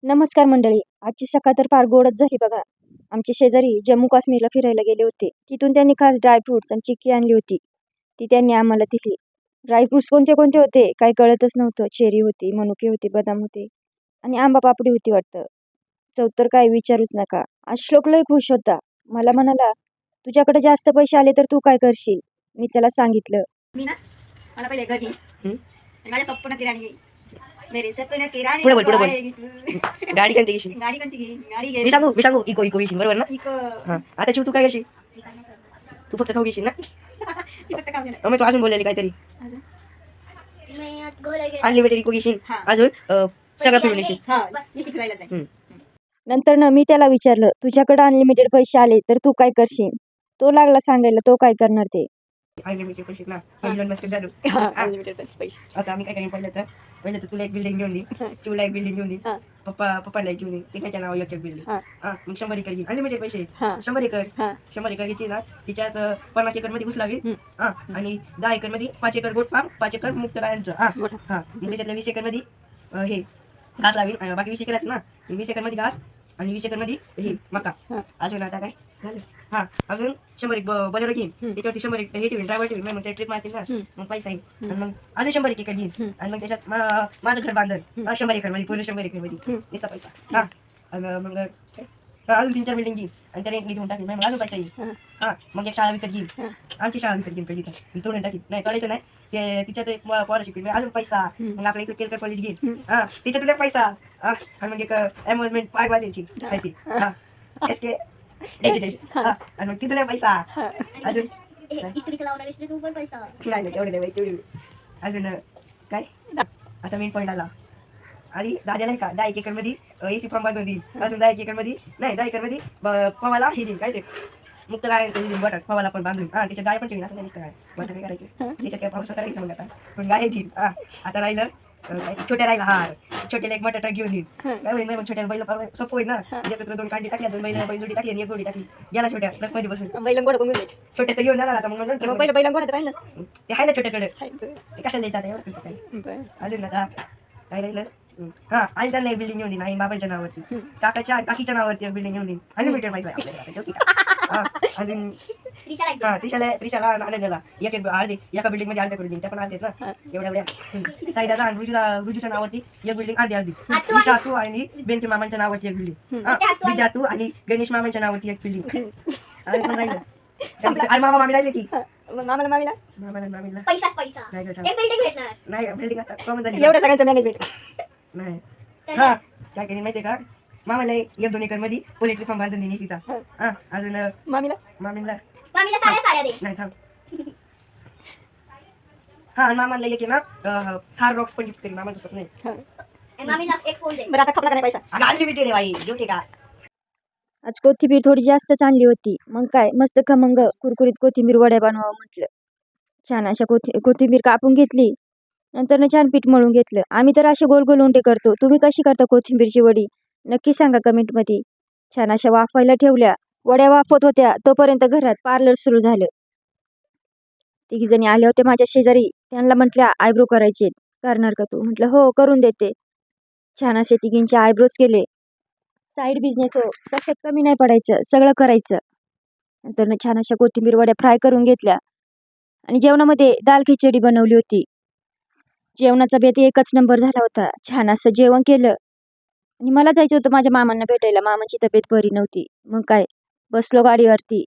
नमस्कार मंडळी. आजची सकाळ तर फार गोडच झाली बघा. आमचे शेजारी जम्मू काश्मीरला फिरायला गेले होते. तिथून त्यांनी खास ड्रायफ्रुट्स आणि चिक्की आणली होती. ती त्यांनी आम्हाला दिली. ड्रायफ्रुट्स कोणते कोणते होते काही कळतच नव्हतं. चेरी होती, मनुके होते, बदाम होते आणि आंबा पापडी होती वाटतं. चव तर काय विचारूच नका. आज श्लोक लय खुश होता. मला म्हणाला, तुझ्याकडे जास्त पैसे आले तर तू काय करशील? मी त्याला सांगितलं, मी ना मला पहिले घर घे आणि माझ्या स्वप्नात किराणी घे. मेरे सपने किराणी पुढे बोल, पुढे बोल. आहे तू. गाडी कोणती घेशील? गाडी कोणती घे? गाडी घे. मी सांगू इको घेशील बरोबर ना? हा आता शिव तू काय घेशील? तू फक्त खाऊ घेशील ना? फक्त काम केलं. मग तू अजून बोललेली काहीतरी अजून? अनलिमिटेड इको घेशील हा. अजून सगळं फिरून येशील. हा मी फिरायला जाईन. नंतर मी त्याला विचारलं, तुझ्याकडे अनलिमिटेड पैसे आले तर तू काय करशील? तो लागला सांगायला तो काय करणार ते. अनलिमिटेड पैसे ना इलॉन मस्क झालो. अनलिमिटेड पैसे. आता आम्ही काय करेन पहिलं तर तुला एक बिल्डिंग घेऊन दे, चिवला एक बिल्डिंग घेऊन दे, हा. पप्पाला एक घेऊन दे, ते त्याच्या नावावर एक बिल्डिंग. हा. हा मग 100 एकर घेईन अनलिमिटेड पैसे. हा. 100 एकर हा. 100 एकर घेतली ना तिच्यात 50 एकर मध्ये घुस लावेल. हा आणि 10 एकर मध्ये 5 एकर गोट फार्म, 5 एकर मुक्त गायांचं. हा मोठा. हा मग त्याच्यातल्या 20 एकर मध्ये हे घास लावेल आणि बाकी 20 एकर आहेत ना 20 एकर मध्ये घास आणि 20 एकर मध्ये हे मका. हा. अजून आता काय झालं. हा अजून 100 एक बरोबर घेईन त्याच्यावरती 100 एक हे ठेवीन ड्रायव्हर ठेवीन मग ते ट्रिप मारतील ना मग पैसा येईल आणि मग अजून 100 एकर घेईन आणि मग त्याच्यात माझं घर बांधल 100 एकर मध्ये पूर्ण 100 एकर मध्ये नुसता पैसा. हा आणि मग अजून 3-4 बिल्डिंग घेईन आणि त्या रेंटली देऊन टाकेल मग अजून पैसा येईल. हा मग एक शाळा विकत घेईन आमची शाळा विकत घेईन पहिली तर तोडून टाकीन नाही कळायचं नाही ते तिच्यात एक पोरा शिकवेल अजून पैसा मग आपल्या इथं केलकर कॉलेज घेईन. हा तिच्यातून एक पैसा आणि मग एक अम्युजमेंट पार्क बांधायची माहिती. हा एसके एज्युकेशन आणि मग तिथून एक पैसा अजून इस्त्रीचं लावणार इस्त्री तू पण पैसा नाही तेवढे नाही तेवढे अजून काय आता मेन पॉईंट आला आणि दादा नाही का 10 एकर मध्ये एसी फॉर्म बांधून देईल अजून 10 एकर मध्ये नाही 10 एकर मध्ये पवाला हे देईल काय ते मुक्त गायांचं देईल बटाट पवाला पण बांधून त्याच्यात गाय पण ठेवीन असं नाही काय बटाट काय करायचे त्याच्यात काय पाऊस करायचं मग आता पण गाय देईल. आता राहिलं छोट्या राहिला हार छोट्याला एक बटाटा घेऊन येईल काय होईल मग छोट्याला बैल सोपं होईल ना एकत्र 2 कांडी टाकल्या 2 बैल जोडी टाकली आणि 1 गोडी टाकली गेला छोट्या ट्रक मध्ये बसून बैलं गोड करून द्यायचे. छोट्याचं घेऊन जाणार आता मग मग बैलं गोड राहील ना. ते आहे ना छोट्याकडे हाय. ते कशाला द्यायचं आता एवढं काय बरं. अजून आता काय राहिलं. हा आणि त्यांना एक बिल्डिंग घेऊन देईन आई बाबांच्या नावावरती काकीच्या नावावरती एक बिल्डिंग घेऊन देईन अनलिमिटेड पैसा आहे आपल्याकडे, आता joke आहे. अजून त्रिशाला आनंदाला एक अर्धे एका बिल्डिंग मध्ये अर्ध्या करून देईन त्या पण अर्धेत ना एवढ्या साईदाचा आणि रुजूच्या नावावरती एक बिल्डिंग अर्धी त्रिशा तू आणि बेंकी मामांच्या नावावरती एक बिल्डिंग विद्या तू आणि गणेश मामांच्या नावावरती एक बिल्डिंग आणि पण राहिलं आणि मामा मामी राहिले की मग मामाला मामीला मामीला पैसाच पैसा नाही एक बिल्डिंग भेटणार नाही बिल्डिंग आता कमी झाली एवढं सगळ्यांचं मॅनेजमेंट. नाही हा काय करेन माहितीये का मामाला 1-2 एकर मध्ये पोल्ट्री फार्म बांधून देईन तिचा. हा अजून मामीला मामीला मामीला साड्या दे नाही थांब हा आणि मामाला एक आहे ना थार रॉक्स पण गिफ्ट करेन मामाचं स्वप्न आहे. आणि मामीला एक फोन दे बरं आता खपला का नाही पैसा? अगं अनलिमिटेड आहे बाई जोते का आज कोथिंबीर थोडी जास्तच आणली होती. मग काय मस्त खमंग कुरकुरीत कोथिंबीर वड्या बनवावं म्हटलं. छान अशा कोथिंबीर कापून घेतली. नंतर छान पीठ मळून घेतलं. आम्ही तर असे गोल गोल उंडे करतो. तुम्ही कशी करता कोथिंबीरची वडी नक्की सांगा कमेंटमध्ये. छान अशा वाफायला ठेवल्या. वड्या वाफत होत्या तोपर्यंत घरात पार्लर सुरू झालं. 3 जणी आल्या होत्या माझ्या शेजारी. त्यांना म्हटल्या आयब्रो करायचे करणार का तू? म्हटलं हो करून देते. छान असे 3घींचे आयब्रोज केले. साईड बिझनेस हो कशात कमी नाही पडायचं सगळं करायचं. नंतर छान अशा कोथिंबीर वड्या फ्राय करून घेतल्या आणि जेवणामध्ये दाल खिचडी बनवली होती. जेवणाचा बेत एकच नंबर झाला होता. छान असं जेवण केलं आणि मला जायचं होतं माझ्या मामांना भेटायला. मामांची तब्येत बरी नव्हती. मग काय बसलो गाडीवरती.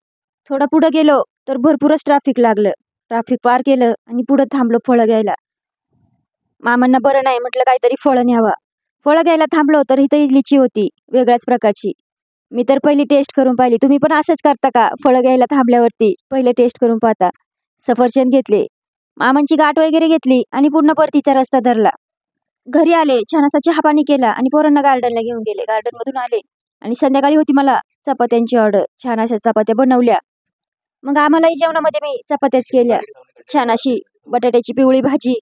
थोडं पुढं गेलो तर भरपूरच ट्रॅफिक लागलं. ट्रॅफिक पार केलं आणि पुढं थांबलो फळं घ्यायला. मामांना बरं नाही म्हटलं काहीतरी फळं न्यावा. फळं घ्यायला थांबलो तर इथं लिची होती वेगळ्याच प्रकारची. मी तर पहिली टेस्ट करून पाहिली. तुम्ही पण असंच करता का? फळं घ्यायला थांबल्यावरती पहिले टेस्ट करून पाहता. सफरचंद घेतले. मामांची गाठ वगैरे घेतली आणि पूर्ण परतीचा रस्ता धरला. घरी आले छान असा चहा पाणी केला आणि पोरांना गार्डनला घेऊन गेले. गार्डनमधून आले आणि संध्याकाळी होती मला चपात्यांची ऑर्डर. छान अशा चपात्या बनवल्या. मग आम्हालाही जेवणामध्ये मी चपात्याच केल्या. छान अशी बटाट्याची पिवळी भाजी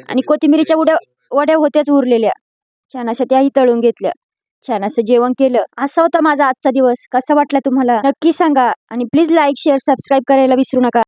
आणि कोथिंबीरीच्या वड्या होत्याच उरलेल्या. छान अशा त्याही तळून घेतल्या. छान असं जेवण केलं. असा होता माझा आजचा दिवस. कसा वाटला तुम्हाला नक्की सांगा आणि प्लीज लाईक शेअर सबस्क्राईब करायला विसरू नका.